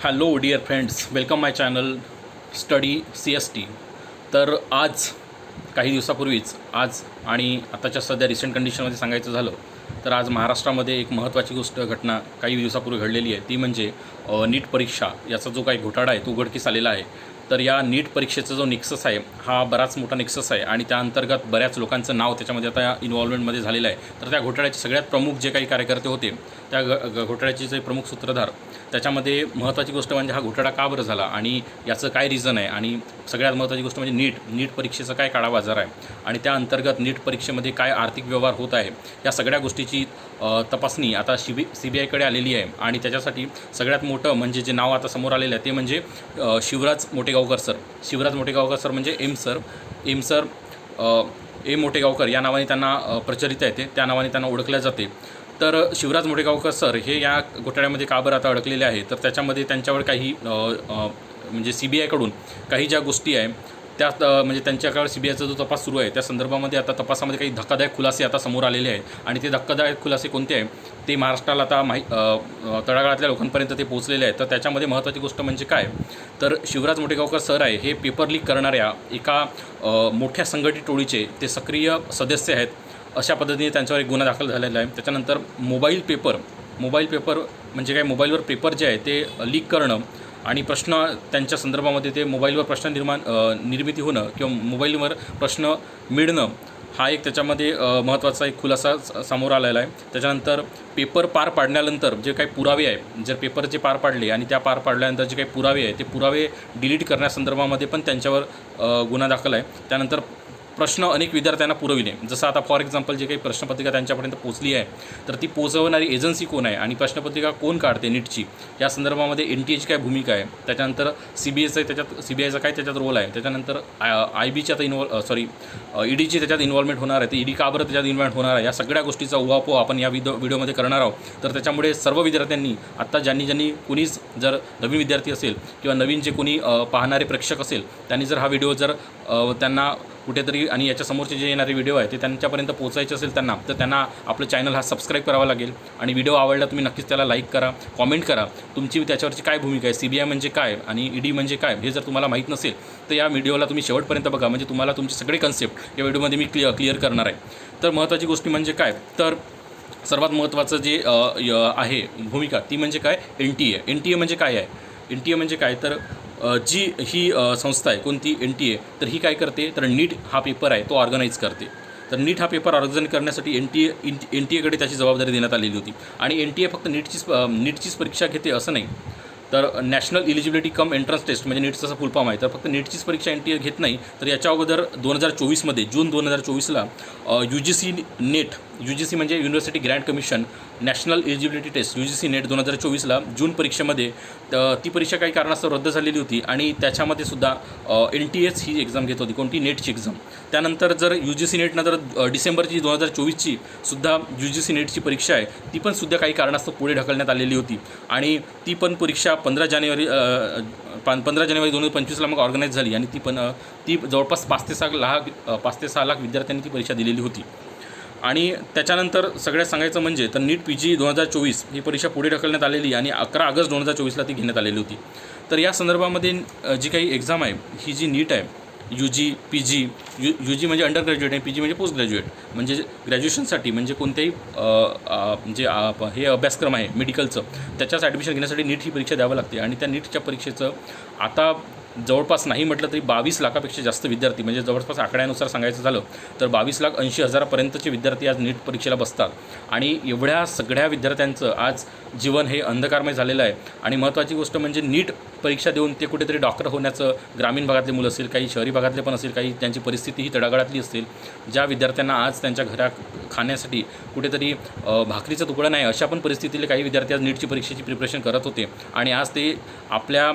Hello dear friends, welcome माय channel study CST. तर आज काही दिवसापूर्वीच आणि आताच्या सध्या रिसेंट कंडिशनमध्ये सांगायचं झालं तर आज महाराष्ट्रामध्ये एक महत्त्वाची घटना काही दिवसापूर्वी घडलेली आहे. ती म्हणजे नीट परीक्षा याचा जो काही घोटाळा आहे तो उघडकीस आलेला आहे. तर या नीट परीक्षेचा जो निक्सस आहे हा बराच मोठा निक्सस आहे आणि त्या अंतर्गत बऱ्याच लोकांचं नाव त्याच्यामध्ये आता इन्व्हॉल्वमेंटमध्ये झालेलं आहे. तर त्या घोटाळ्याचे सगळ्यात प्रमुख जे काही कार्यकर्ते होते त्या घोटाळ्याचे जे प्रमुख सूत्रधार, त्याच्यामध्ये महत्त्वाची गोष्ट म्हणजे हा घोटाळा का बरं झाला आणि याचं काय रिझन आहे आणि सगळ्यात महत्त्वाची गोष्ट म्हणजे नीट परीक्षेचा काय काळाबाजार आहे आणि त्या अंतर्गत नीट परीक्षेमध्ये काय आर्थिक व्यवहार होत आहे, या सगळ्या गोष्टीची तपासणी आता CBI आलेली आहे. आणि त्याच्यासाठी सगळ्यात मोठं म्हणजे जे नाव आता समोर आलेलं आहे ते म्हणजे शिवराज मोठेगावकर सर म्हणजे एम सर मोठेगावकर या नावाने त्यांना प्रचलित आहे, त्या नावाने त्यांना ओळखल्या जाते. तर शिवराज मोठेगावकर सर हे या घोटाळ्यामध्ये का बरं आता अडकलेले आहे, तर त्याच्यामध्ये त्यांच्यावर काही म्हणजे CBIकडून काही ज्या गोष्टी आहे त्यात म्हणजे त्यांच्याकडे CBIचा जो तपास सुरू आहे त्या संदर्भामध्ये आता तपासामध्ये काही धक्कादायक खुलासे आता समोर आलेले आहेत. आणि ते धक्कादायक खुलासे कोणते आहे ते महाराष्ट्राला आता तळागाळातल्या लोकांपर्यंत ते पोहोचलेले आहेत. तर त्याच्यामध्ये महत्त्वाची गोष्ट म्हणजे काय, तर शिवराज मोठेगावकर सर आहे हे पेपर लीक करणाऱ्या एका मोठ्या संघटित टोळीचे ते सक्रिय सदस्य आहेत, अशा पद्धतीने त्यांच्यावर एक गुन्हा दाखल झालेला आहे. त्याच्यानंतर मोबाईल पेपर म्हणजे काय, मोबाईलवर पेपर जे आहे ते लीक करणं आणि प्रश्न त्यांच्या संदर्भामध्ये ते मोबाईलवर प्रश्न निर्मिती होणं किंवा मोबाईलवर प्रश्न मिळणं, हा एक त्याच्यामध्ये महत्त्वाचा एक खुलासा समोर आलेला आहे. त्याच्यानंतर पेपर पार पाडल्यानंतर जे काही पुरावे आहे, जर पेपर जे पार पाडले आणि त्या पार पाडल्यानंतर जे काही पुरावे आहे ते पुरावे डिलीट करण्यासंदर्भामध्ये पण त्यांच्यावर गुन्हा दाखल आहे. त्यानंतर प्रश्न अनेक विद्यार्थ्यांना पुरविले, जसं आता फॉर एक्झाम्पल जे काही प्रश्नपत्रिका त्यांच्यापर्यंत पोहोचली आहे तर ती पोहोचवणारी एजन्सी कोण आहे आणि प्रश्नपत्रिका कोण काढते नीटची, या संदर्भामध्ये NTAची काय भूमिका आहे, त्याच्यानंतर CBIचा काय त्याच्यात रोल आहे, त्याच्यानंतर IBची आता EDची त्याच्यात इन्व्हॉल्वमेंट होणार आहे, तर ED का बरं त्याच्यात इन्व्हॉल्व होणार आहे, या सगळ्या गोष्टीचा उहापोह आपण या व्हिडिओमध्ये करणार आहोत. तर त्याच्यामुळे सर्व विद्यार्थ्यांनी आत्ता ज्यांनी कोणीच जर नवीन विद्यार्थी असेल किंवा नवीन जे कोणी पाहणारे प्रेक्षक असेल त्यांनी जर हा व्हिडिओ जर त्यांना कुठेतरी आणि याच्यासमोरचे जे येणारे व्हिडिओ आहे ते त्यांच्यापर्यंत पोहोचायचे असेल तर त्यांना आपलं चॅनल हा सबस्क्राईब करावा लागेल. आणि व्हिडिओ आवडला तुम्ही नक्कीच त्याला लाईक करा, कॉमेंट करा, तुमची त्याच्यावरची काय भूमिका आहे, CBI म्हणजे काय आणि ED म्हणजे काय हे जर तुम्हाला माहीत नसेल तर या व्हिडिओला तुम्ही शेवटपर्यंत बघा, म्हणजे तुम्हाला तुमची सगळे कन्सेप्ट या व्हिडिओमध्ये मी क्लिअर करणार आहे. तर महत्त्वाची गोष्टी म्हणजे काय, तर सर्वात महत्त्वाचं जे आहे भूमिका ती म्हणजे काय, NTA म्हणजे काय आहे. NTA म्हणजे काय, तर जी ही संस्था आहे कोणती, NTA, तर ही काय करते, तर नीट हा पेपर आहे तो ऑर्गनाईज करते. तर नीट हा पेपर ऑर्गनाईज करण्यासाठी NTAकडे त्याची जबाबदारी देण्यात आलेली होती. आणि NTA फक्त नीटचीच परीक्षा घेते असं नाही, तर नॅशनल इलिजिबिलिटी कम एंट्रन्स टेस्ट म्हणजे नीटचा फुल फॉर्म आहे. तर फक्त नीटचीच परीक्षा NTA घेत नाही, तर याच्या अगोदर 2024मध्ये जून 2024ला UGC म्हणजे university grant commission national eligibility test UGC NET 2024ला जून परीक्षेमध्ये ती परीक्षा काही कारणास्तव रद्द झालेली होती आणि त्याच्यामध्ये सुद्धा NTAच ही एक्झाम घेत होती, कोणती, नेटची एक्झाम. त्यानंतर जर UGC नेटनंतर डिसेंबरची 2024ची सुद्धा UGC नेटची परीक्षा आहे ती पण सुद्धा काही कारणास्तव पुढे ढकलण्यात आलेली होती आणि ती पण परीक्षा 15 जानेवारी 2025ला मग ऑर्गनाईज झाली आणि ती जवळपास 5 ते 6 लाख विद्यार्थ्यांनी ती परीक्षा दिलेली होती. आणि त्याच्यानंतर सगळ्यात सांगायचं म्हणजे तर नीट PG 2024 ही परीक्षा पुढे ढकलण्यात आलेली आणि 11 ऑगस्ट 2024ला ती घेण्यात आलेली होती. तर या संदर्भामध्ये जी काही एक्झाम आहे ही जी नीट आहे PG म्हणजे अंडर ग्रॅज्युएट आणि PG म्हणजे पोस्ट ग्रॅज्युएट, म्हणजे ग्रॅज्युएशनसाठी म्हणजे कोणत्याही जे हे अभ्यासक्रम आहे मेडिकलचं त्याच्याच ॲडमिशन घेण्यासाठी नीट ही परीक्षा द्यावं लागते. आणि त्या नीटच्या परीक्षेचं आता जवळपास नाही म्हटलं तरी 22 लाखापेक्षा जास्त विद्यार्थी, म्हणजे जवळपास आकड्यानुसार सांगायचं झालं तर 22,80,000पर्यंतचे विद्यार्थी आज नीट परीक्षेला बसतात. आणि एवढ्या सगळ्या विद्यार्थ्यांचं आज जीवन हे अंधकारमय झालेलं आहे. आणि महत्त्वाची गोष्ट म्हणजे नीट परीक्षा देऊन ते कुठेतरी डॉक्टर होण्याचं, ग्रामीण भागातले मुलं असेल, काही शहरी भागातले पण असेल, काही त्यांची परिस्थिती ही तळागाळातली असेल, ज्या विद्यार्थ्यांना आज त्यांच्या खाण्यासाठी कुठेतरी भाकरीचं तुकडं नाही, अशा पण परिस्थितीतले काही विद्यार्थी आज नीटची परीक्षेची प्रिपरेशन करत होते. आणि आज ते आपल्या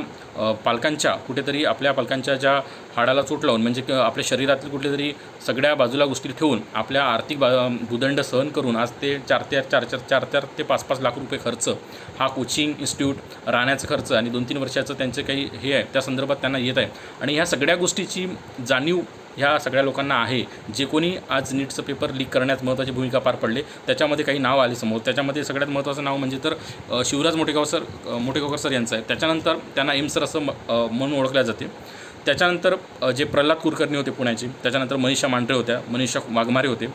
पालकांच्या ज्या हाडाला चोट लावून म्हणजे आपल्या शरीरातील कुठलेतरी सगळ्या बाजूला गोष्टी ठेवून आपल्या आर्थिक भूदंड सहन करून आज ते 4 ते 5 लाख रुपये खर्च, हा कोचिंग इन्स्टिट्यूट, राहण्याचा खर्च आणि 2-3 वर्षाचं त्यांचं काही हे आहे त्या संदर्भात त्यांना येत आहे. आणि ह्या सगळ्या गोष्टीची जाणीव ह्या सगळ्या लोकांना आहे, जे कोणी आज नीटचं पेपर लीक करण्यात महत्त्वाची भूमिका पार पडले. त्याच्यामध्ये काही नाव आले समोर. त्याच्यामध्ये सगळ्यात महत्त्वाचं नाव म्हणजे तर शिवराज मोठेगावकर सर यांचं आहे. त्याच्यानंतर त्यांना एम सर असं म्हणून ओळखल्या जाते. त्याच्यानंतर जे प्रल्हाद कुलकर्णी होते पुण्याचे, त्याच्यानंतर मनीषा मांढरे होत्या, मनीषा वाघमारे होते.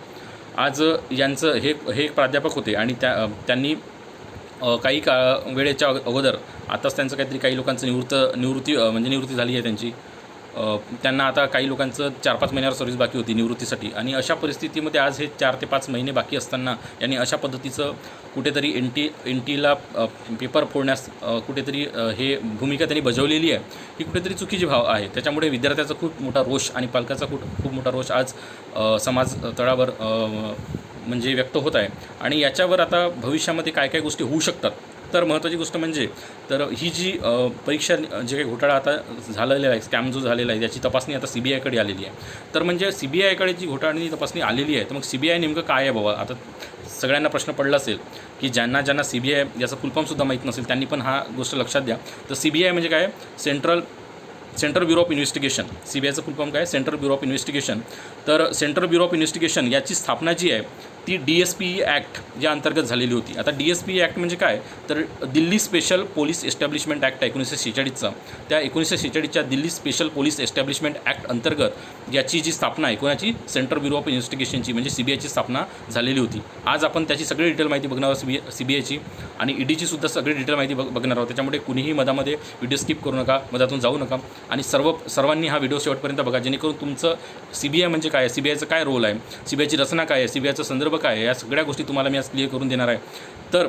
आज यांचं हे एक प्राध्यापक होते आणि त्यांनी काही वेळेच्या अगोदर आताच त्यांचं काहीतरी काही लोकांचं निवृत्ती झाली आहे त्यांची. त्यांना आता काही लोकांचं 4-5 महिन्यावर सर्व्हिस बाकी होती निवृत्तीसाठी. आणि अशा परिस्थितीमध्ये आज हे 4 ते 5 महिने बाकी असताना यांनी अशा पद्धतीचं कुठेतरी एन टीला पेपर फोडण्यास कुठेतरी हे भूमिका त्यांनी बजावलेली आहे, ही कुठेतरी चुकीची भाव आहे. त्याच्यामुळे विद्यार्थ्याचा खूप मोठा रोष आणि पालकाचा खूप मोठा रोष आज समाज तळावर म्हणजे व्यक्त होत आहे. आणि याच्यावर आता भविष्यामध्ये काय काय गोष्टी होऊ शकतात. तर महत्त्वाची गोष्ट म्हणजे तर ही जी परीक्षा जे काही घोटाळा आता झालेला आहे, स्कॅम जो झालेला आहे, याची तपासणी आता CBIकडे आलेली आहे. तर म्हणजे CBIकडे जी घोटाळ्याची तपासणी आलेली आहे, तर मग CBI नेमकं काय आहे बाबा. आता सगळ्यांना प्रश्न पडला असेल की ज्यांना CBI याचा फुलफॉर्मसुद्धा माहीत नसेल त्यांनी पण हा गोष्ट लक्षात द्या. तर CBI म्हणजे काय, सेंट्रल ब्युरो ऑफ इन्व्हेस्टिगेशन. CBIचं फुलफॉर्म काय, सेंट्रल ब्युरो ऑफ इन्व्हेस्टिगेशन. तर सेंट्रल ब्युरो ऑफ इन्व्हेस्टिगेशन याची स्थापना जी आहे ती DSPE ॲक्ट या अंतर्गत झालेली होती. आता DSPE ॲक्ट म्हणजे काय, तर Delhi special police establishment act 1946चा. त्या 1946च्या Delhi special police establishment act अंतर्गत याची जी स्थापना आहे कोणाची, सेंट्रल ब्युरो ऑफ इन्व्हेस्टिगेशनची म्हणजे CBIची स्थापना झालेली होती. आज आपण त्याची सगळी डिटेल माहिती बघणार आहोत, CBIची आणि EDची सुद्धा सगळी डिटेल माहिती बघणार आहोत. त्याच्यामुळे कुणीही मधामध्ये व्हिडिओ स्किप करू नका, मधातून जाऊ नका आणि सर्वांनी हा व्हिडिओ शेवटपर्यंत बघा, जेणेकरून तुमचं CBI म्हणजे काय, CBIचं काय रोल आहे, CBIची रचना काय आहे, CBIचा संदर्भ काय आहे, या सगळ्या गोष्टी तुम्हाला मी आज क्लिअर करून देणार आहे. तर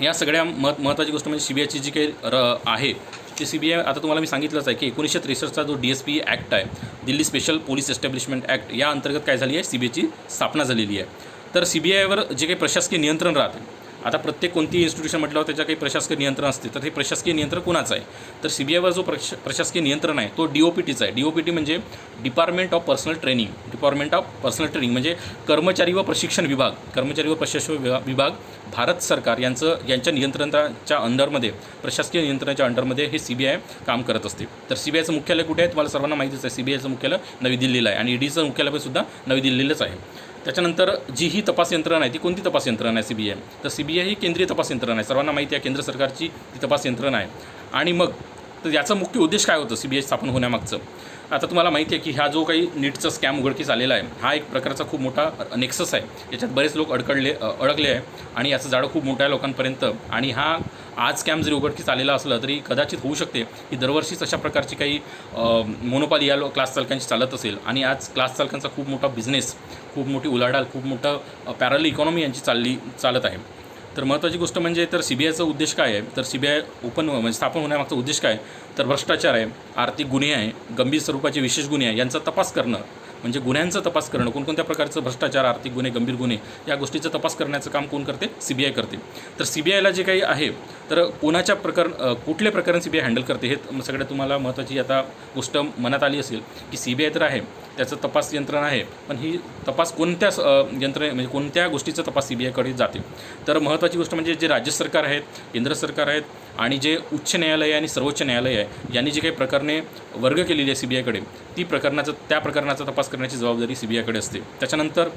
या सगळ्या महत्त्वाची गोष्ट म्हणजे CBIची जी काही आहे ते CBI आता तुम्हाला मी सांगितलंच आहे की 1963चा जो DSPE ॲक्ट आहे, Delhi special police establishment act, या अंतर्गत काय झाली आहे, CBIची स्थापना झालेली आहे. तर CBIवर जे काही प्रशासकीय नियंत्रण राहते, आता प्रत्येक कोणतीही इन्स्टिट्यूशन म्हटल्यावर त्याच्या काही प्रशासकीय नियंत्रण असते. तर हे प्रशासकीय नियंत्रण कोणाचं आहे, तर CBIवर जो प्रशासकीय नियंत्रण आहे तो DOPTचा आहे. DOPT म्हणजे डिपार्टमेंट ऑफ पर्सनल ट्रेनिंग म्हणजे कर्मचारी व प्रशिक्षण विभाग, भारत सरकार यांच्या नियंत्रणाच्या अंडरमध्ये, प्रशासकीय नियंत्रणाच्या अंडरमध्ये हे CBI काम करत असते. तर CBIचं मुख्यालय कुठे आहे, तुम्हाला सर्वांना माहितीच आहे. CBIचं मुख्यालय नवी दिल्लीला आहे आणि EDचं मुख्यालय सुद्धा नवी दिल्लीलाच आहे. त्याच्यानंतर जी ही तपास यंत्रणा आहे ती कोणती तपास यंत्रणा आहे, CBI. तर CBI ही केंद्रीय तपास यंत्रणा आहे, सर्वांना माहिती आहे, केंद्र सरकारची ती तपास यंत्रणा आहे. आणि मग तर याचा मुख्य उद्देश काय होतं CBI स्थापन होण्यामागचं. आता तुम्हाला माहिती आहे की हा जो काही नीटचा स्कॅम उघडकीस आलेला आहे, हा एक प्रकारचा खूप मोठा नेक्सस आहे. याच्यात बरेच लोक अडकले आहे आणि याचं जाळं खूप मोठ्या लोकांपर्यंत. आणि हा आज स्कॅम जरी उघडकीस आलेला असलं तरी कदाचित होऊ शकते की दरवर्षीच अशा प्रकारची काही मोनोपॉली या क्लास चालकांची चालत असेल आणि आज क्लास चालकांचा खूप मोठा बिझनेस, खूप मोठी उलाढाल, खूप मोठं पॅरल इकॉनॉमी यांची चालत आहे. तर महत्त्वाची गोष्ट म्हणजे तर CBIचा उद्देश काय आहे, तर CBI म्हणजे स्थापन होण्यामागचा उद्देश काय, तर भ्रष्टाचार आहे, आर्थिक गुन्हे आहे, गंभीर स्वरूपाचे विशेष गुन्हे आहे, यांचा तपास करणं, म्हणजे गुन्ह्यांचा तपास करणं, कोणकोणत्या प्रकारचं भ्रष्टाचार, आर्थिक गुन्हे, गंभीर गुन्हे या गोष्टीचा तपास करण्याचं काम कोण करते, CBI करते. तर CBIला जे काही आहे तर कुठले प्रकरण CBI हँडल करते हे सगळ्यात तुम्हाला महत्त्वाची आता गोष्ट मनात आली असेल की CBI तर आहे, त्याचं तपास यंत्रणा आहे, पण ही तपास म्हणजे कोणत्या गोष्टीचा तपास CBIकडे जाते. तर महत्त्वाची गोष्ट म्हणजे जे राज्य सरकार आहेत, केंद्र सरकार आहेत आणि जे उच्च न्यायालय आणि सर्वोच्च न्यायालय आहे यांनी जी काही प्रकरणे वर्ग केलेली आहे CBIकडे, त्या प्रकरणाचा तपास करण्याची जबाबदारी CBIकडे असते. त्याच्यानंतर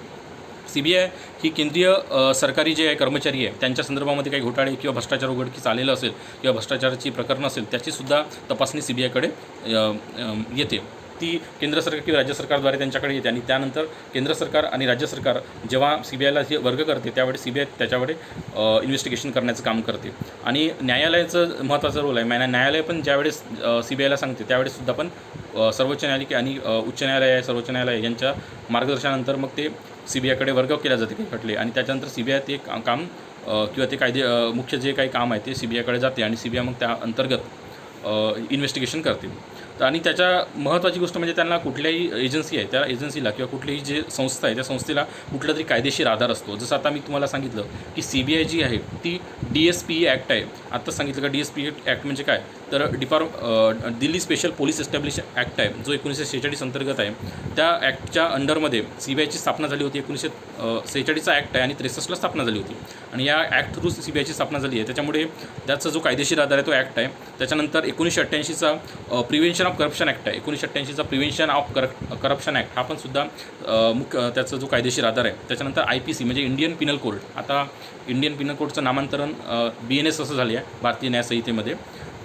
CBI ही केंद्रीय सरकारी जे आहे कर्मचारी आहे त्यांच्या संदर्भामध्ये काही घोटाळे किंवा भ्रष्टाचार उघडकीस आलेलं असेल किंवा भ्रष्टाचाराची प्रकरणं असेल त्याचीसुद्धा तपासणी CBIकडे येते. ती केंद्र सरकार किंवा राज्य सरकारद्वारे त्यांच्याकडे येते आणि त्यानंतर केंद्र सरकार आणि राज्य सरकार जेव्हा CBIला हे वर्ग करते त्यावेळी CBI त्याच्याकडे इन्व्हेस्टिगेशन करण्याचं काम करते. आणि न्यायालयाचं महत्त्वाचा रोल आहे. न्यायालय पण ज्यावेळेस CBIला सांगते त्यावेळेससुद्धा पण सर्वोच्च न्यायालय आणि उच्च न्यायालय आहे, सर्वोच्च न्यायालय यांच्या मार्गदर्शनानंतर मग ते CBIकडे वर्ग केला जाते काही खटले आणि त्याच्यानंतर CBI ते काम किंवा ते मुख्य जे काही काम आहे ते CBIकडे जाते आणि CBI मग त्या अंतर्गत इन्व्हेस्टिगेशन करते. आणि त्याच्या महत्त्वाची गोष्ट म्हणजे त्यांना कुठल्याही एजन्सी आहे त्या एजन्सीला किंवा कुठलीही जे संस्था आहे त्या संस्थेला कुठला तरी कायदेशीर आधार असतो. जसं आता मी तुम्हाला सांगितलं की CBI जी आहे ती DSPE ॲक्ट आहे. आत्ताच सांगितलं का DSPE ॲक्ट म्हणजे काय, तर Delhi special police establish act आहे जो 1946 अंतर्गत आहे, त्या ॲक्टच्या अंडरमध्ये CBIची स्थापना झाली होती. 1946चा ॲक्ट आहे आणि 63ला स्थापना झाली होती आणि या ॲक्ट थ्रू CBIची स्थापना झाली आहे. त्याच्यामुळे त्याचा जो कायदेशीर आधार आहे तो ॲक्ट आहे. त्याच्यानंतर 1988चा प्रिव्हेन्शन ऑफ करप्शन ॲक्ट आहे. 1988चा प्रिव्हेन्शन ऑफ करप्शन ॲक्ट हा पण सुद्धा त्याचा जो कायदेशीर आधार आहे. त्याच्यानंतर IPC म्हणजे इंडियन पिनल कोड, आता इंडियन पिनल कोडचं नामांतरण BNS असं झाले आहे, भारतीय न्याय संहितेमध्ये.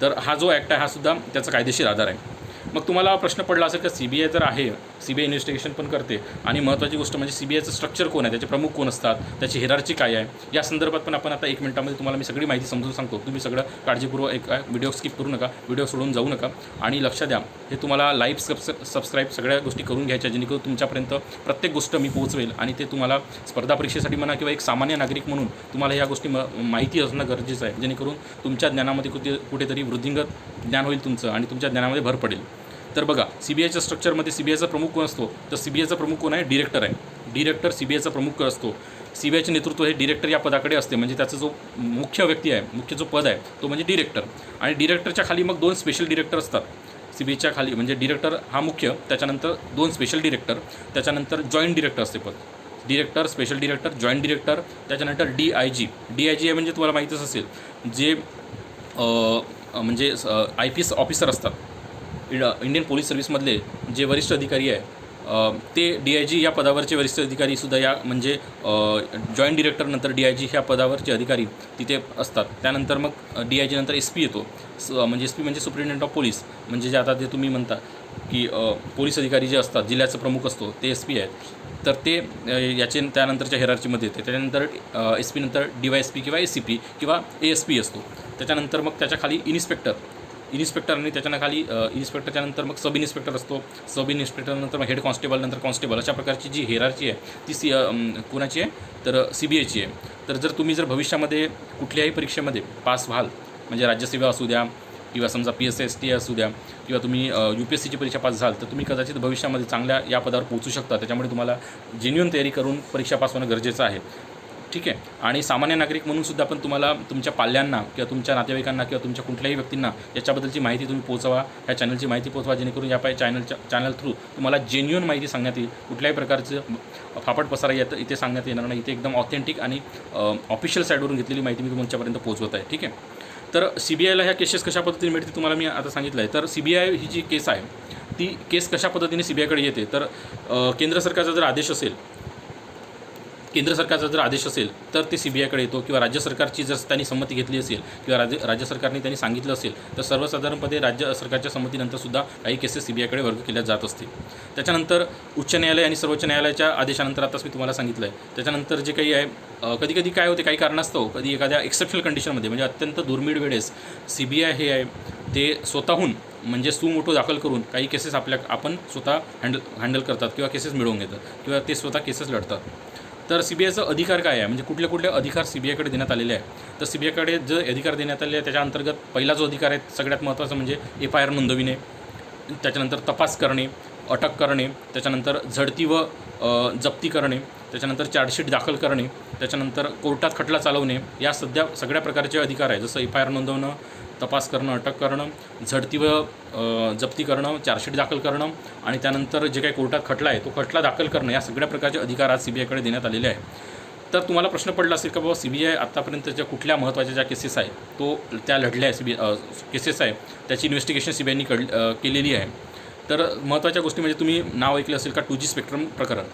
तर हा जो ॲक्ट आहे हा सुद्धा त्याचा कायदेशीर आधार आहे. मग तुम्हाला प्रश्न पडला असेल की CBI तर आहे, CBI इन्व्हेस्टिगेशन पण करते आणि महत्त्वाची गोष्ट म्हणजे CBIचं स्ट्रक्चर कोण आहे, त्याचे प्रमुख कोण असतात, त्याची हिरार्ची काय आहे, या संदर्भात पण आपण आता 1 मिनिटामध्ये तुम्हाला मी सगळी माहिती समजून सांगतो. तुम्ही सगळं काळजीपूर्वक एक व्हिडिओ स्किप करू नका, व्हिडिओ सोडून जाऊ नका आणि लक्ष द्या. हे तुम्हाला लाईक सबस्क्राईब सगळ्या गोष्टी करून घ्यायच्या, जेणेकरून तुमच्यापर्यंत प्रत्येक गोष्ट मी पोहोचवेल आणि ते तुम्हाला स्पर्धा परीक्षेसाठी म्हणा किंवा एक सामान्य नागरिक म्हणून तुम्हाला ह्या गोष्टी माहिती असणं गरजेचं आहे, जेणेकरून तुमच्या ज्ञानामध्ये कुठेतरी वृद्धिंगत ज्ञान होईल तुमचं आणि तुमच्या ज्ञानामध्ये भर पडेल. तर बघा, CBIच्या स्ट्रक्चरमध्ये CBIचा प्रमुख कोण असतो, तर CBIचा प्रमुख कोण आहे, डिरेक्टर आहे. डिरेक्टर CBIचा प्रमुख असतो. CBIचे नेतृत्व हे डिरेक्टर या पदाकडे असते, म्हणजे त्याचा जो मुख्य व्यक्ती आहे, मुख्य जो पद आहे तो म्हणजे डिरेक्टर. आणि डिरेक्टरच्या खाली मग 2 स्पेशल डिरेक्टर असतात. CBIच्या खाली म्हणजे डिरेक्टर हा मुख्य, त्याच्यानंतर 2 स्पेशल डिरेक्टर, त्याच्यानंतर जॉईंट डिरेक्टर असते पद. Director, special director, joint director, त्याच्यानंतर DIG. DIG आहे म्हणजे तुम्हाला माहीतच असेल, जे म्हणजे IPS ऑफिसर असतात, इंडियन पोलीस सर्व्हिसमधले जे वरिष्ठ अधिकारी आहे, ते DIG या पदावरचे वरिष्ठ अधिकारीसुद्धा या म्हणजे जॉईंट डिरेक्टरनंतर DIG ह्या पदावरचे अधिकारी तिथे असतात. त्यानंतर मग DIG नंतर SP येतो, म्हणजे SP म्हणजे सुप्रिटेंडेंट ऑफ पोलीस, म्हणजे जे आता जे तुम्ही म्हणता की पोलीस अधिकारी जे असतात, जिल्ह्याचा प्रमुख असतो ते SP आहेत. तर ते याचे त्यानंतरच्या हेरार्चीमध्ये येते. त्याच्यानंतर SP नंतर DYSP किंवा SCP किंवा ASP असतो. त्याच्यानंतर मग त्याच्या खाली इन्स्पेक्टर आणि त्याच्याखाली इन्स्पेक्टरच्या नंतर मग सब इन्स्पेक्टर असतो. सब इन्स्पेक्टरनंतर मग हेड कॉन्स्टेबल, नंतर कॉन्स्टेबल, अशा प्रकारची जी हेरार्ची आहे ती कोणाची आहे, तर CBIची आहे. तर जर तुम्ही भविष्यामध्ये कुठल्याही परीक्षेमध्ये पास व्हाल, म्हणजे राज्यसेवा असू द्या किंवा समजा PSST असू द्या किंवा तुम्ही UPSCची परीक्षा पास झाल, तर तुम्ही कदाचित भविष्यामध्ये चांगल्या या पदावर पोहोचू शकता. त्याच्यामुळे तुम्हाला जेन्युइन तयारी करून परीक्षा पास होणं गरजेचं आहे. ठीक आहे. आणि सामान्य नागरिक म्हणून सुद्धा पण तुम्हाला तुमच्या पाल्यांना किंवा तुमच्या नातेवाईकांना किंवा तुमच्या कुठल्याही व्यक्तींना याच्याबद्दलची माहिती तुम्ही पोहोचवा, ह्या चॅनलची माहिती पोहोचवा, जेणेकरून या चॅनल थ्रू तुम्हाला जेन्युइन माहिती सांगण्यात येईल. कुठल्याही प्रकारचं फापट पसारा इथे सांगण्यात येणार नाही. इथे एकदम ऑथेंटिक आणि ऑफिशियल साईडवरून घेतलेली माहिती मी तुमच्यापर्यंत पोहोचवत आहे. ठीक आहे. तर CBIला ह्या केसेस कशा पद्धतीने मिळते तुम्हाला मी आता सांगितलं आहे. तर CBI ही जी केस आहे ती केस कशा पद्धतीने CBIकडे येते, तर केंद्र सरकारचा जर आदेश असेल तर ते CBIकडे येतो, किंवा राज्य सरकारची जर त्यांनी संमती घेतली असेल किंवा राज्य सरकारने त्यांनी सांगितलं असेल तर सर्वसाधारणपणे राज्य सरकारच्या संमतीनंतरसुद्धा काही केसेस CBIकडे वर्ग केल्या जात असतील. त्याच्यानंतर उच्च न्यायालय आणि सर्वोच्च न्यायालयाच्या आदेशानंतर आताच मी तुम्हाला सांगितलं आहे. त्याच्यानंतर जे काही आहे कधी काय होते, काही कारणास्तव कधी एखाद्या एक्सेप्शनल कंडिशनमध्ये म्हणजे अत्यंत दुर्मिळ वेळेस CBI हे आहे ते स्वतःहून म्हणजे सुमोटो दाखल करून काही केसेस आपण स्वतः हँडल करतात किंवा केसेस मिळवून घेतात किंवा ते स्वतः केसेस लढतात. तर CBIचा अधिकार काय आहे, म्हणजे कुठले अधिकार CBIकडे देण्यात आलेले आहे. तर CBIकडे जे अधिकार देण्यात आले आहे त्याच्या अंतर्गत पहिला जो अधिकार आहे सगळ्यात महत्त्वाचा म्हणजे FIR नोंदविणे, त्याच्यानंतर तपास करणे, अटक करणे, त्याच्यानंतर झडती व जप्ती करणे, त्याच्यानंतर चार्जशीट दाखल करणे, त्याच्यानंतर कोर्टात खटला चालवणे, या सगळ्या प्रकारचे अधिकार आहे. जसं FIR नोंदवणं, तपास करणं, अटक करणं, झडती व जप्ती करणं, चार्जशीट दाखल करणं आणि त्यानंतर जे काही कोर्टात खटला आहे तो खटला दाखल करणं, या सगळ्या प्रकारचे अधिकार आज CBIकडे देण्यात आलेले आहे. तर तुम्हाला प्रश्न पडला असेल का बाबा CBI आत्तापर्यंतच्या कुठल्या महत्त्वाच्या ज्या केसेस आहे त्या लढल्या आहे, केसेस आहे त्याची इन्व्हेस्टिगेशन CBIनी केलेली आहे. तर महत्त्वाच्या गोष्टी म्हणजे तुम्ही नाव ऐकलं असेल का 2G स्पेक्ट्रम प्रकरण.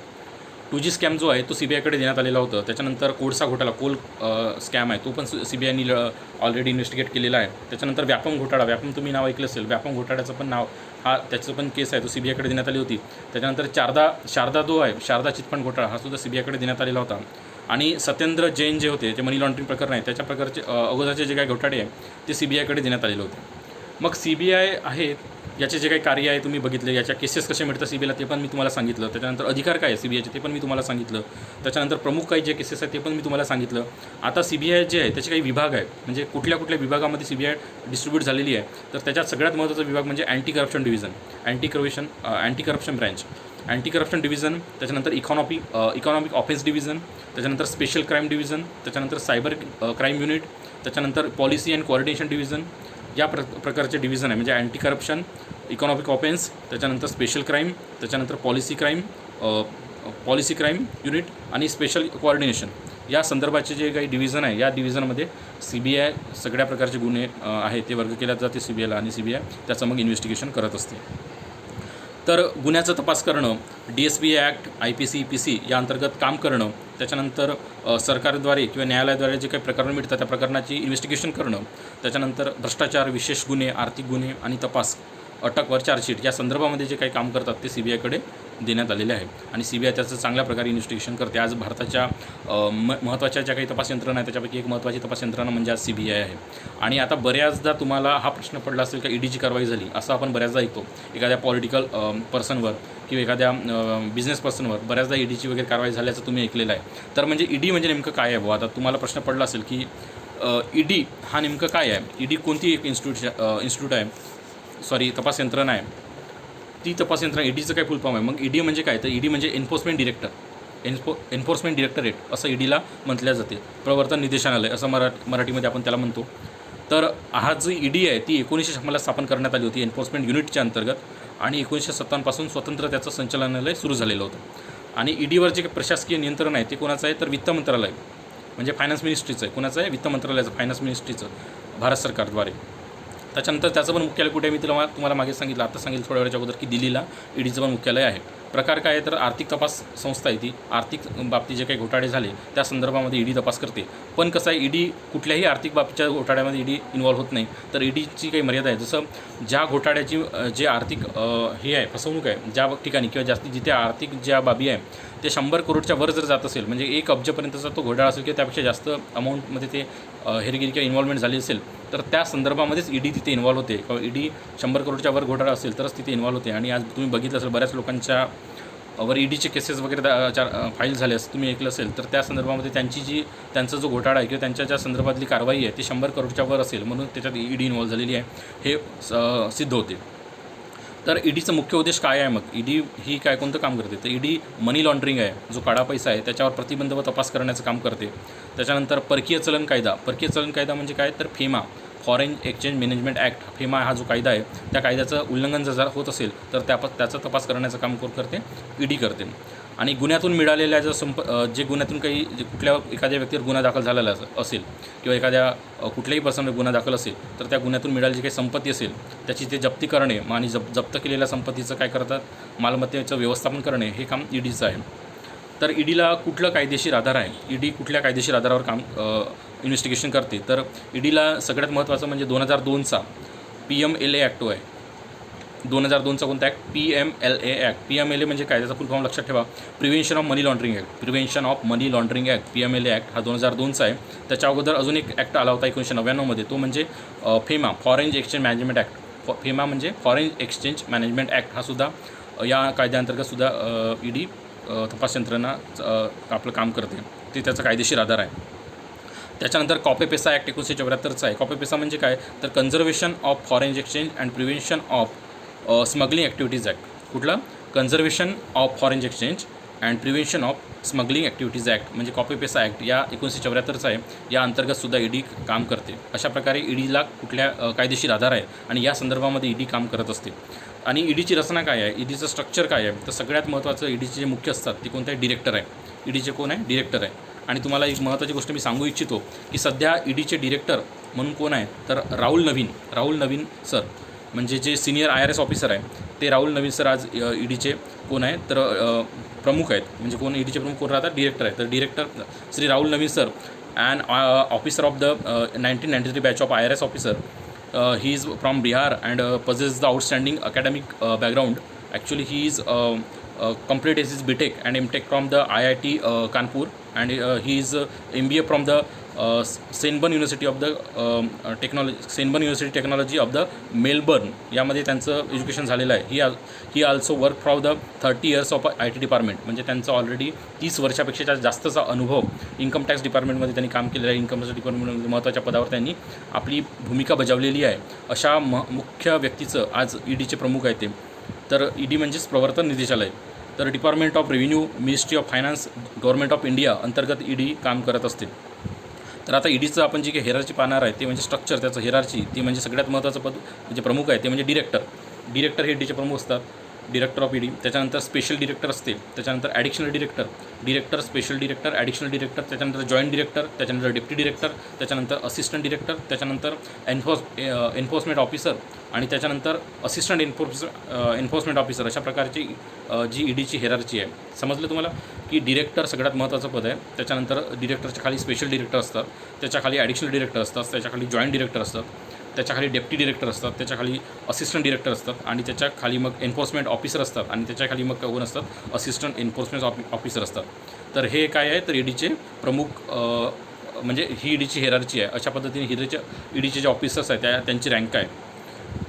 2G स्कॅम जो आहे तो CBIकडे देण्यात आलेला होता. त्याच्यानंतर कोळसा घोटाळा, कोल स्कॅम आहे तो पण CBIनी ऑलरेडी इन्व्हेस्टिगेट केलेला आहे. त्याच्यानंतर व्यापम घोटाळा, तुम्ही नाव ऐकलं असेल, व्यापम घोटाळ्याचं पण नाव त्याचं पण केस आहे तो CBIकडे देण्यात आली होती. त्याच्यानंतर शारदा जो आहे, शारदा चिटफंड घोटाळा हा सुद्धा CBIकडे देण्यात आलेला होता. आणि सत्येंद्र जैन जे होते, जे मनी लॉन्ड्रिंग प्रकरण आहे त्याच्या प्रकारचे अगोदरचे जे काही घोटाळे आहे ते CBIकडे देण्यात आलेले होते. मग CBI आहे याचे जे काही कार्य आहे तुम्ही बघितले, याच्या केसेस कसे मिळतात CBIला ते पण मी तुम्हाला सांगितलं. त्याच्यानंतर अधिकार काय आहे CBIचे ते पण मी तुम्हाला सांगितलं. त्याच्यानंतर प्रमुख काही जे केसेस आहेत ते पण मी तुम्हाला सांगितलं. आता CBI जे आहे त्याचे काही विभाग आहेत, म्हणजे कुठल्या विभागामध्ये CBI डिस्ट्रीब्यूट झालेली आहे. तर त्याच्यात सगळ्यात महत्त्वाचा विभाग म्हणजे anti corruption division, anti corruption branch, anti corruption division, त्याच्यानंतर इकॉनॉमिक ऑफेन्स डिव्हिजन, त्याच्यानंतर स्पेशल क्राईम डिव्हिजन, त्याच्यानंतर सायबर क्राईम युनिट, त्याच्यानंतर पॉलिसी अँड कोऑर्डिनेशन डिव्हिजन या प्रकारचे डिव्हिजन आहे, म्हणजे अँटी करप्शन, इकॉनॉमिक ऑफेन्स, त्याच्यानंतर स्पेशल क्राईम, त्याच्यानंतर पॉलिसी क्राईम युनिट आणि स्पेशल कोऑर्डिनेशन या संदर्भाचे जे काही डिव्हिजन आहे, या डिव्हिजनमध्ये CBI सगळ्या प्रकारचे गुन्हे आहेत ते वर्ग केल्या जाते CBIला, आणि CBI त्याचं मग इन्व्हेस्टिगेशन करत असते. तर गुन्ह्याचा तपास करणं, DSP ॲक्ट, IPC, EPC या अंतर्गत काम करणं, त्याच्यानंतर सरकारद्वारे किंवा न्यायालयाद्वारे जे काही प्रकरण मिळतात त्या प्रकरणाची इन्व्हेस्टिगेशन करणं, त्याच्यानंतर भ्रष्टाचार, विशेष गुन्हे, आर्थिक गुन्हे आणि तपास, अटक वर चार्जशीट या संदर्भामध्ये जे काही काम करतात ते CBIकडे देण्यात आलेले आहे, आणि CBI त्याचं चांगल्या प्रकारे इन्व्हेस्टिगेशन करते. आज भारताच्या महत्त्वाच्या ज्या काही तपास यंत्रणा आहे त्याच्यापैकी एक महत्त्वाची तपास यंत्रणा म्हणजे आज CBI आहे. आणि आता बऱ्याचदा तुम्हाला हा प्रश्न पडला असेल का EDची कारवाई झाली, असं आपण बऱ्याचदा ऐकतो एखाद्या पॉलिटिकल पर्सनवर किंवा एखाद्या बिझनेस पर्सनवर बऱ्याचदा EDची वगैरे कारवाई झाल्याचं तुम्ही ऐकलेलं आहे. तर म्हणजे ED म्हणजे नेमकं काय आहे बुवा? आता तुम्हाला प्रश्न पडला असेल की ED हा नेमकं काय आहे? ED कोणती एक इन्स्टिट्यूट आहे, तपास यंत्रणा आहे, ती तपास यंत्रणा. EDचं काय फुल फॉर्म आहे? मग ED म्हणजे काय? तर ED म्हणजे एन्फोर्समेंट डिरेक्टरेट असं EDला म्हटल्या जाते, प्रवर्तन निदेशालय असं मराठीमध्ये आपण त्याला म्हणतो. तर हा जो ED आहे ती 1956 स्थापन करण्यात आली होती एन्फोर्समेंट युनिटच्या अंतर्गत, आणि 1957 पासून स्वतंत्र त्याचं संचालनालय सुरू झालेलं होतं. आणि EDवर जे प्रशासकीय नियंत्रण आहे ते कोणाचं आहे? तर वित्त मंत्रालय म्हणजे फायनान्स मिनिस्ट्रीचं आहे. कोणाचं आहे? वित्त मंत्रालयाचं, फायनान्स मिनिस्ट्रीचं, भारत सरकारद्वारे. त्याच्यानंतर त्याचं पण मुख्यालय कुठे आहे? मी तुम्हाला मागे सांगितलं, आता सांगितलं थोड्या वेळाच्या अगोदर की दिल्लीला EDचं पण मुख्यालय आहे. प्रकार काय आहे? तर आर्थिक तपास संस्था आहे ती. आर्थिक बाबतीत जे काही घोटाळे झाले त्या संदर्भामध्ये ED तपास करते. पण कसं आहे, ED कुठल्याही आर्थिक बाबतीच्या घोटाळ्यामध्ये ED इन्व्हॉल्व होत नाही. तर EDची काही मर्यादा आहे. जसं ज्या घोटाळ्याची जे आर्थिक हे आहे, फसवणूक आहे, ज्या ठिकाणी किंवा जिथे आर्थिक ज्या बाबी आहे ते 100 करोडच्या वर जर जात असेल, म्हणजे 1 अब्जपर्यंतचा तो घोटाळा असेल किंवा त्यापेक्षा जास्त अमाऊंटमध्ये ते हेरगिरी किंवा इन्व्हॉल्वमेंट झाली असेल, तर त्या संदर्भामध्येच ED तिथे इन्व्हॉल्व होते. किंवा ED 100 करोडच्या वर घोटाळा असेल तरच तिथे इन्व्हॉल्व होते. आणि आज तुम्ही बघितलं असेल बऱ्याच लोकांच्या वर EDचे केसेस वगैरे फाईल झाले असं तुम्ही ऐकलं असेल, तर त्या संदर्भामध्ये त्यांचा जो घोटाळा आहे किंवा त्यांच्या ज्या संदर्भातली कारवाई आहे ती 100 करोडच्या वर असेल, म्हणून त्याच्यात ED इन्व्हॉल्व झालेली आहे हे सिद्ध होते. तर EDचा मुख्य उद्देश काय आहे? मग ED ही काय कोणतं काम करते? तर ED मनी लॉन्ड्रिंग आहे, जो काळा पैसा आहे त्याच्यावर प्रतिबंध व तपास करण्याचं काम करते. त्याच्यानंतर परकीय चलन कायदा म्हणजे काय? तर FEMA, foreign exchange management act, FEMA हा जो कायदा आहे त्या कायद्याचं उल्लंघन जर होत असेल तर त्याचा तपास करण्याचं काम करते ED करते. आणि गुन्ह्यातून मिळालेल्या जे गुन्ह्यातून कुठल्या एखाद्या व्यक्तीवर गुन्हा दाखल झालेला असेल किंवा एखाद्या कुठल्याही पर्सनवर गुन्हा दाखल असेल, तर त्या गुन्ह्यातून मिळालेली जी काही संपत्ती असेल त्याची ते जप्ती करणे आणि जप्त केलेल्या संपत्तीचं काय करतात? मालमत्तेचं व्यवस्थापन करणे हे काम EDचं आहे. तर EDला कुठलं कायदेशीर आधार आहे? ED कुठल्या कायदेशीर आधारावर काम इन्व्हेस्टिगेशन करते? तर EDला सगळ्यात महत्त्वाचं म्हणजे 2002चा PMLA ॲक्ट आहे. 2002चा कोणता ॲक्ट? PMLA act. PMLA म्हणजे काय? त्याचा फुल फॉर्म लक्षात ठेवा, prevention of money laundering act. PMLA act हा 2002चा आहे. त्याच्या अगोदर अजून एक ॲक्ट आला होता 1999मध्ये, तो म्हणजे FEMA, foreign exchange management act. FEMA म्हणजे फॉरेन एक्सचेंज मॅनेजमेंट ॲक्ट. हा सुद्धा या कायद्याअंतर्गत सुद्धा ED तपास यंत्रणा आपलं काम करते, ते त्याचा कायदेशीर आधार आहे. त्याच्यानंतर कॉपेपेसा ॲक्ट 1974चा आहे. कॉपेपेसा म्हणजे काय? तर conservation of foreign exchange and prevention of smuggling activities act. कुठला? Conservation of foreign exchange and prevention of smuggling activities act म्हणजे कॉपेपेसा ॲक्ट या 1974चा आहे. या अंतर्गत सुद्धा ED काम करते. अशा प्रकारे EDला कुठल्या कायदेशीर आधार आहे आणि या संदर्भामध्ये ED काम करत असते. आणि EDची रचना काय आहे? EDचं स्ट्रक्चर काय आहे? तर सगळ्यात महत्त्वाचं EDचे जे मुख्य असतात ते कोणते आहे? डिरेक्टर आहे. EDचे कोण आहे? डिरेक्टर आहे. आणि तुम्हाला एक महत्त्वाची गोष्ट मी सांगू इच्छितो की सध्या EDचे डिरेक्टर म्हणून कोण आहे? तर राहुल नवीन सर, म्हणजे जे सिनियर IRS ऑफिसर आहे ते राहुल नवीन सर आज EDचे कोण आहे? तर प्रमुख आहेत. म्हणजे कोण EDचे प्रमुख कोण राहतात? डिरेक्टर आहे. तर director Shri Rahul Naveen sir and officer of the 1993 batch of IRS officer. He is from Bihar and possesses the outstanding academic background. Actually, he is completed his BTech and MTech from the IIT Kanpur, and he is MBA from the Shenbun University of the Technology of the Melbourne. यामध्ये त्यांचं education झालेलं आहे. ही also work from the 30 years of IT department. म्हणजे त्यांचा already 30 वर्षापेक्षा जास्तचा अनुभव income tax डिपार्टमेंटमध्ये त्यांनी काम केलेलं आहे. इन्कम टॅक्स डिपार्टमेंटमध्ये महत्त्वाच्या पदावर त्यांनी आपली भूमिका बजावलेली आहे. अशा मुख्य व्यक्तीचं आज EDचे प्रमुख आहे ते. तर ED म्हणजेच प्रवर्तन निदेशालय. तर department of revenue, ministry of finance, government of India अंतर्गत ED काम करत असते. तर आता ईडीचं आपण जी काही हेरार्ची पाहणार आहे ते म्हणजे स्ट्रक्चर, त्याचं हेरार्ची, ती म्हणजे सगळ्यात महत्त्वाचं पद म्हणजे प्रमुख आहे ते म्हणजे डिरेक्टर हे ईडीचे प्रमुख असतात, डिरेक्टर ऑफ ईडी. त्याच्यानंतर स्पेशल डिरेक्टर असते, त्याच्यानंतर additional director, special director, additional director, त्याच्यानंतर जॉईंट डिरेक्टर, त्याच्यानंतर डेप्टी डिरेक्टर, त्याच्यानंतर असिस्टंट डिरेक्टर, त्याच्यानंतर एन्फोर्समेंट ऑफिसर आणि त्याच्यानंतर असिस्टंट एन्फोर्समेंट ऑफिसर. अशा प्रकारची जी ईडीची हेरार्ची आहे. समजलं तुम्हाला की डिरेक्टर सगळ्यात महत्त्वाचं पद आहे. त्याच्यानंतर डिरेक्टरच्या खाली स्पेशल डिरेक्टर असतात, त्याच्याखाली ॲडिशनल डिरेक्टर असतात, त्याच्याखाली जॉईंट डिरेक्टर असतात, त्याच्याखाली डेप्टी डिरेक्टर असतात, त्याच्याखाली असिस्टंट डिरेक्टर असतात आणि त्याच्याखाली मग एन्फोर्समेंट ऑफिसर असतात आणि त्याच्याखाली मग कोण असतात, असिस्टंट एन्फोर्समेंट ऑफिसर असतात. तर हे काय आहे, तर ईडीचे प्रमुख म्हणजे ही ईडीची हेरार्ची आहे. अशा पद्धतीने ईडीचे जे ऑफिसर्स आहेत त्यांची रँक आहे.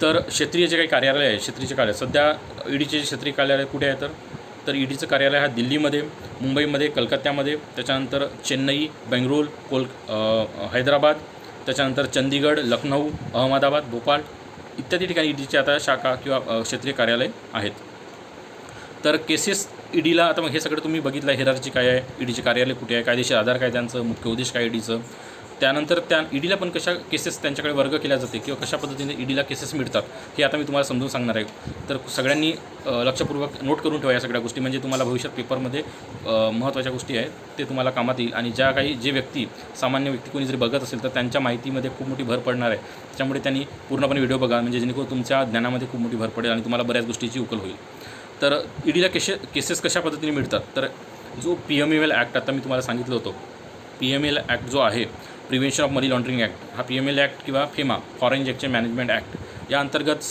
तर क्षेत्रीय जे काही कार्यालय आहे, क्षेत्रीय कार्यालय सध्या ईडीचे जे क्षेत्रीय कार्यालय कुठे आहे तर ईडीचं कार्यालय हा दिल्लीमध्ये, मुंबईमध्ये, कलकत्त्यामध्ये, त्याच्यानंतर चेन्नई, बेंगळूर, हैदराबाद, त्याच्यानंतर चंदीगड, लखनौ, अहमदाबाद, भोपाळ इत्यादी ठिकाणी ईडीचे आता शाखा किंवा क्षेत्रीय कार्यालय आहेत. तर केसेस ईडीला आता मग हे सगळं तुम्ही बघितलं, हेरार्ची काय आहे, ईडीचे कार्यालय कुठे आहे, कायदेशीर आधार काय त्यांचं, मुख्य उद्देश काय ईडीचं. त्यानंतर ईडीला पण कशा केसेस त्यांच्याकडे वर्ग केल्या जाते किंवा कशा पद्धतीने ईडीला केसेस मिळतात हे आता मी तुम्हाला समजून सांगणार आहे. तर सगळ्यांनी लक्षपूर्वक नोट करून ठेवा या सगळ्या गोष्टी, म्हणजे तुम्हाला भविष्यात पेपरमध्ये महत्त्वाच्या गोष्टी आहेत ते तुम्हाला कामात येईल. आणि जे व्यक्ती सामान्य व्यक्ती कोणी जरी बघत असेल तर त्यांच्या माहितीमध्ये खूप मोठी भर पडणार आहे. त्याच्यामुळे त्यांनी पूर्णपणे व्हिडिओ बघा, म्हणजे जेणेकरून तुमच्या ज्ञानामध्ये खूप मोठी भर पडेल आणि तुम्हाला बऱ्याच गोष्टीची उकल होईल. तर ईडीला केसेस कशा पद्धतीने मिळतात, तर जो PML ॲक्ट आता मी तुम्हाला सांगितलं होतं, PML ॲक्ट जो आहे, prevention of money laundering act, हा PML ॲक्ट किंवा FEMA, foreign exchange management act, या अंतर्गत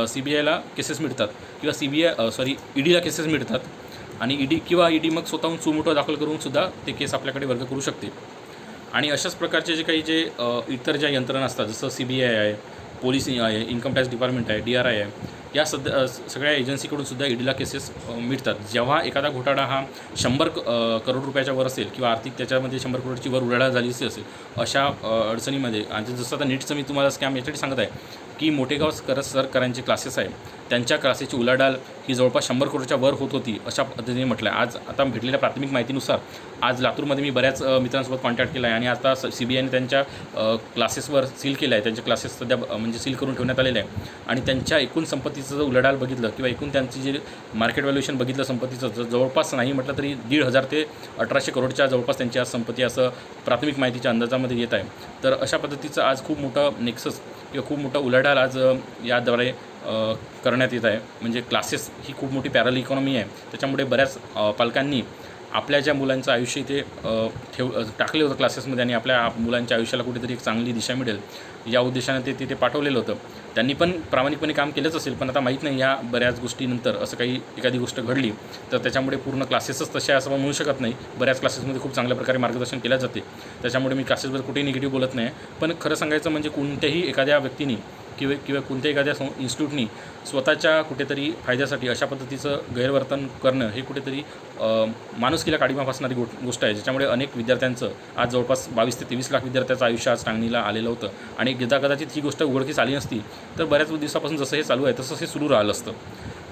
CBIला केसेस मिळतात किंवा ईडीला केसेस मिळतात. आणि ईडी मग स्वतःहून सुमोटो दाखल करून सुद्धा ते केस आपल्याकडे वर्ग करू शकते. आणि अशाच प्रकारचे जे इतर ज्या यंत्रणा असतात, जसं CBI आहे, पोलीस आहे, इन्कम टॅक्स डिपार्टमेंट आहे, DRI आहे, या सगळ्या एजन्सीकडून सुद्धा ईडीला केसेस मिळतात. जेव्हा एखादा घोटाळा हा 100 करोड रुपयाच्या वर असेल किंवा आर्थिक त्याच्यामध्ये 100 करोडची वर उलाढाल झाली असेल, अशा अडचणीमध्ये, आणि जसं आता नीटचं मी तुम्हाला स्कॅम यासाठी सांगत आहे की मोठेगाव सरकारांचे क्लासेस आहे, त्यांच्या क्लासेसची उलाढाल ही जवळपास 100 करोडच्या वर होत होती, अशा पद्धतीने म्हटलं आहे. आता भेटलेल्या प्राथमिक माहितीनुसार आज लातूरमध्ये मी बऱ्याच मित्रांसोबत कॉन्टॅक्ट केला आहे आणि आता CBIने त्यांच्या क्लासेसवर सील केलं आहे. त्यांचे क्लासेस सध्या म्हणजे सील करून ठेवण्यात आलेले आहे आणि त्यांच्या एकूण संपत्तीचं जर उलाढाल बघितलं किंवा एकूण त्यांची जे मार्केट व्हॅल्युएशन बघितलं संपत्तीचं, जवळपास नाही म्हटलं तरी 1,500 ते 1,800 करोडच्या जवळपास त्यांची आज संपत्ती असं प्राथमिक माहितीच्या अंदाजामध्ये येत आहे. तर अशा पद्धतीचं आज खूप मोठं नेक्सस किंवा खूप मोठा उलाढाल आज याद्वारे करण्यात येत आहे. म्हणजे क्लासेस ही खूप मोठी पॅरल इकॉनॉमी आहे. त्याच्यामुळे बऱ्याच पालकांनी आपल्या ज्या मुलांचं आयुष्य इथे टाकलं होतं क्लासेसमध्ये आणि आपल्या मुलांच्या आयुष्याला कुठेतरी एक चांगली दिशा मिळेल या उद्देशाने ते तिथे पाठवलेलं होतं. त्यांनी पण प्रामाणिकपणे काम केलंच असेल, पण आता माहीत नाही या बऱ्याच गोष्टीनंतर असं काही एखादी गोष्ट घडली तर त्याच्यामुळे पूर्ण क्लासेसच तसे असं म्हणू शकत नाही. बऱ्याच क्लासेसमध्ये खूप चांगल्या प्रकारे मार्गदर्शन केलं जाते. त्याच्यामुळे मी क्लासेसबद्दल कुठेही निगेटिव्ह बोलत नाही. पण खरं सांगायचं म्हणजे कोणत्याही एखाद्या व्यक्तीने किंवा कोणत्याही एखाद्या इन्स्टिट्यूटनी स्वतःच्या कुठेतरी फायद्यासाठी अशा पद्धतीचं गैरवर्तन करणं हे कुठेतरी माणुसकीला काडीमा फासणारी गोष्ट आहे. ज्याच्यामुळे अनेक विद्यार्थ्यांचं आज जवळपास 22 ते 23 लाख विद्यार्थ्याचं आयुष्य आज टांगणीला आलेलं होतं. आणि कदाचित ही गोष्ट उघडकीस आली नसती तर बऱ्याच दिवसापासून जसं हे चालू आहे तसंच हे सुरू राहिलं असतं.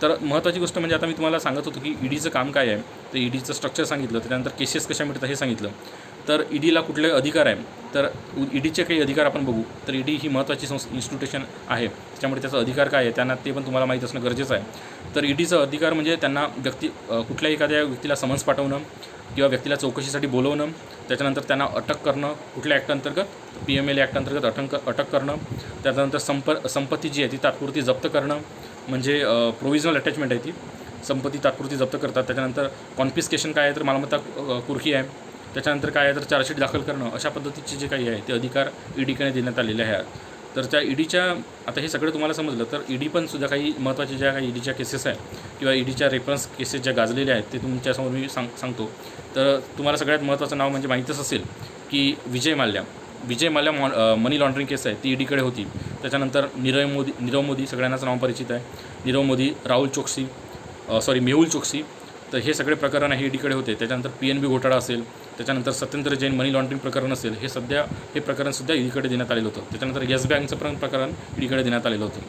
तर महत्त्वाची गोष्ट म्हणजे आता मी तुम्हाला सांगत होतो की ईडीचं काम काय आहे, तर ईडीचं स्ट्रक्चर सांगितलं, त्याच्यानंतर केसेस कशा मिळतात हे सांगितलं. तर ईडीला कुठले अधिकार आहे, तर ईडीचे काही अधिकार आपण बघू. तर ईडी ही महत्त्वाची इन्स्टिट्यूशन आहे, त्याच्यामुळे त्याचा अधिकार काय आहे त्यांना ते पण तुम्हाला माहीत असणं गरजेचं आहे. तर ईडीचा अधिकार म्हणजे त्यांना कुठल्याही एखाद्या व्यक्तीला समन्स पाठवणं किंवा व्यक्तीला चौकशीसाठी बोलवणं, त्याच्यानंतर त्यांना अटक करणं, कुठल्या ॲक्ट अंतर्गत, PML ॲक्ट अंतर्गत अटक करणं, त्याच्यानंतर संपत्ती जी आहे ती तात्पुरती जप्त करणं, म्हणजे प्रोव्हिजनल अटॅचमेंट आहे ती, संपत्ती तात्पुरती जप्त करतात. त्याच्यानंतर कॉन्फिस्केशन काय आहे, तर मालमत्ता कुरकी आहे. त्याच्यानंतर काय आहे तर चार्जशीट दाखल करणं, अशा पद्धतीचे जे काही आहे ते अधिकार ईडीकडे देण्यात आलेले आहेत. तर त्या ईडीच्या आता हे सगळं तुम्हाला समजलं, तर ईडी पण सुद्धा काही महत्त्वाच्या ज्या काही ईडीच्या केसेस आहे किंवा ईडीच्या रेफरन्स केसेस ज्या गाजलेल्या आहेत ते तुमच्यासमोर मी सांगतो. तर तुम्हाला सगळ्यात महत्त्वाचं नाव म्हणजे माहीतच असेल की विजय माल्या मनी लॉन्ड्रिंग केस आहे ती ईडीकडे होती. त्याच्यानंतर नीरव मोदी सगळ्यांनाच नाव परिचित आहे. नीरव मोदी, मेहुल चोक्सी, तर हे सगळे प्रकरण हे ईडीकडे होते. त्याच्यानंतर PNB घोटाळा असेल, त्याच्यानंतर सत्येंद्र जैन मनी लॉन्ड्रिंग प्रकरण असेल, हे प्रकरणसुद्धा ईडीकडे देण्यात आलेलं होतं. त्याच्यानंतर येस बँकचं प्रकरण ईडीकडे देण्यात आलेलं होतं.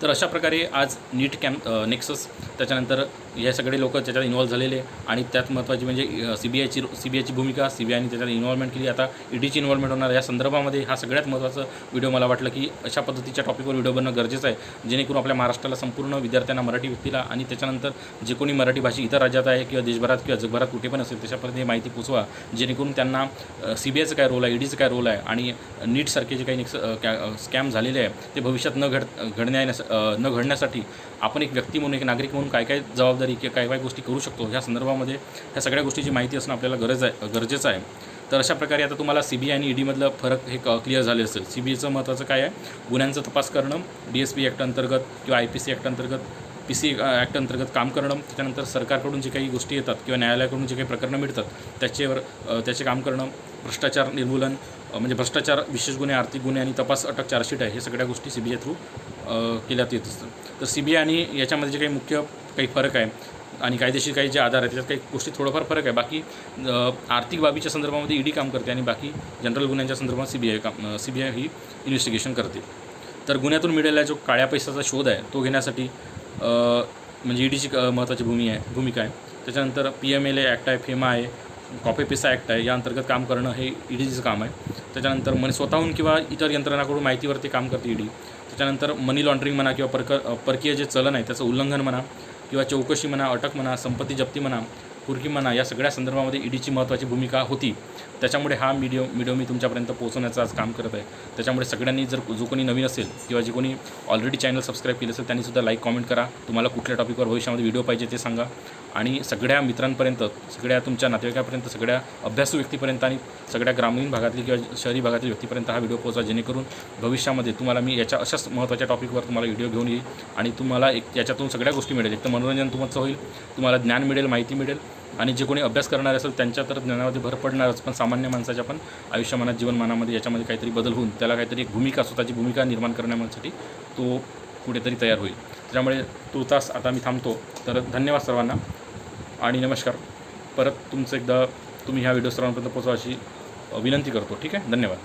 तर अशा प्रकारे आज नीट नेक्सस त्याच्यानंतर हे सगळे लोक त्याच्यात इन्व्हॉल्व झालेले आणि त्यात महत्त्वाची म्हणजे सी बी आयची भूमिका, CBI आणि त्याच्यात इन्व्हॉल्वमेंट केली, आता EDची इन्व्हॉल्वमेंट होणार या संदर्भामध्ये हा सगळ्यात महत्त्वाचा व्हिडिओ मला वाटलं की अशा पद्धतीच्या टॉपिकवर व्हिडिओ बनणं गरजेचं आहे, जेणेकरून आपल्या महाराष्ट्राला संपूर्ण विद्यार्थ्यांना, मराठी व्यक्तीला आणि त्याच्यानंतर जे कोणी मराठी भाषी इतर राज्यात आहे किंवा देशभरात किंवा जगभरात कुठे पण असेल त्याच्यापर्यंत ही माहिती पोचवा, जेणेकरून त्यांना CBIचं काय रोल आहे, EDचं काय रोल आहे आणि नीटसारखे जे काही स्कॅम झालेले आहे ते भविष्यात न घडण्यासाठी आपण एक व्यक्ती म्हणून, एक नागरिक म्हणून काय काय जबाबदारी किंवा काय काय गोष्टी करू शकतो ह्या संदर्भामध्ये ह्या सगळ्या गोष्टीची माहिती असणं आपल्याला गरजेचं आहे. तर अशा प्रकारे आता तुम्हाला CBI आणि EDमधलं फरक हे क्लिअर झाले असेल. CBIचं महत्त्वाचं काय आहे, गुन्ह्यांचा तपास करणं, DSP ॲक्ट अंतर्गत किंवा IPC ॲक्ट अंतर्गत, PC ॲक्ट अंतर्गत काम करणं, त्याच्यानंतर सरकारकडून जे काही गोष्टी येतात किंवा न्यायालयाकडून जे काही प्रकरणं मिळतात त्याचे काम करणं, भ्रष्टाचार निर्मूलन म्हणजे भ्रष्टाचार, विशेष गुन्हे, आर्थिक गुन्हे आणि तपास, अटक, चार्जशीट आहे, हे सगळ्या गोष्टी CBI थ्रू केल्यात येत असतं. तर CBI आणि याच्यामध्ये जे काही मुख्य काही फरक आहे आणि कायदेशीर काही जे आधार आहेत त्याच्यात काही गोष्टी थोडंफार फरक आहे. बाकी आर्थिक बाबीच्या संदर्भामध्ये ED काम करते आणि बाकी जनरल गुन्ह्यांच्या संदर्भात CBI ही इन्व्हेस्टिगेशन करते. तर गुन्ह्यातून मिळालेला जो काळ्या पैशाचा शोध आहे तो घेण्यासाठी म्हणजे EDची महत्त्वाची भूमिका आहे. त्याच्यानंतर PMLA ॲक्ट आहे, FEMA आहे, कॉपी पेसा ॲक्ट आहे, या अंतर्गत काम करणं हे EDचं काम आहे. त्याच्यानंतर स्वतःहून किंवा इतर यंत्रणाकडून माहितीवरती काम करते ED. त्याच्यानंतर मनी लॉन्ड्रिंग म्हणा किंवा परकीय जे चलन आहे त्याचं उल्लंघन म्हणा किंवा चौकशी म्हणा, अटक म्हणा, संपत्ती जप्ती म्हणा, कुरकी म्हणा, या सगळ्या संदर्भामध्ये EDची महत्त्वाची भूमिका होती. त्याच्यामुळे हा व्हिडिओ मी तुमच्यापर्यंत पोहोचवण्याचं आज काम करत आहे. त्याच्यामुळे सगळ्यांनी जो कोणी नवीन असेल किंवा जे कोणी ऑलरेडी चॅनल सबस्क्राईब केलं असेल त्यांनीसुद्धा लाईक, कॉमेंट करा. तुम्हाला कुठल्या टॉपिकवर भविष्यामध्ये व्हिडिओ पाहिजे ते सांगा आणि सगळ्या मित्रांपर्यंत, सगळ्या तुमच्या नातेवाईकापर्यंत, सगळ्या अभ्यासू व्यक्तीपर्यंत आणि सगळ्या ग्रामीण भागातली किंवा शहरी भागातील व्यक्तीपर्यंत हा व्हिडिओ पोहोचा, जेणेकरून भविष्यामध्ये तुम्हाला मी याच्या अशाच महत्त्वाच्या टॉपिकवर तुम्हाला व्हिडिओ घेऊन येईल आणि तुम्हाला याच्यातून सगळ्या गोष्टी मिळेल. एक तर मनोरंजन तुमचं होईल, तुम्हाला ज्ञान मिळेल, माहिती मिळेल आणि जे कोणी अभ्यास करणार असेल त्यांच्या तर ज्ञानामध्ये भर पडणारच, पण सामान्य माणसाच्या पण आयुष्यमानात, जीवनमानामध्ये याच्यामध्ये काहीतरी बदल होऊन त्याला काहीतरी एक भूमिका, स्वतःची भूमिका निर्माण करण्यासाठी तो कुठेतरी तयार होईल. त्यामुळे तुर्तास आता मी थांबतो. तर धन्यवाद सर्वांना आणि नमस्कार. परत तुमचं एकदा तुम्ही ह्या व्हिडिओ सर्वांपर्यंत पोहोचवा अशी विनंती करतो. ठीक आहे, धन्यवाद.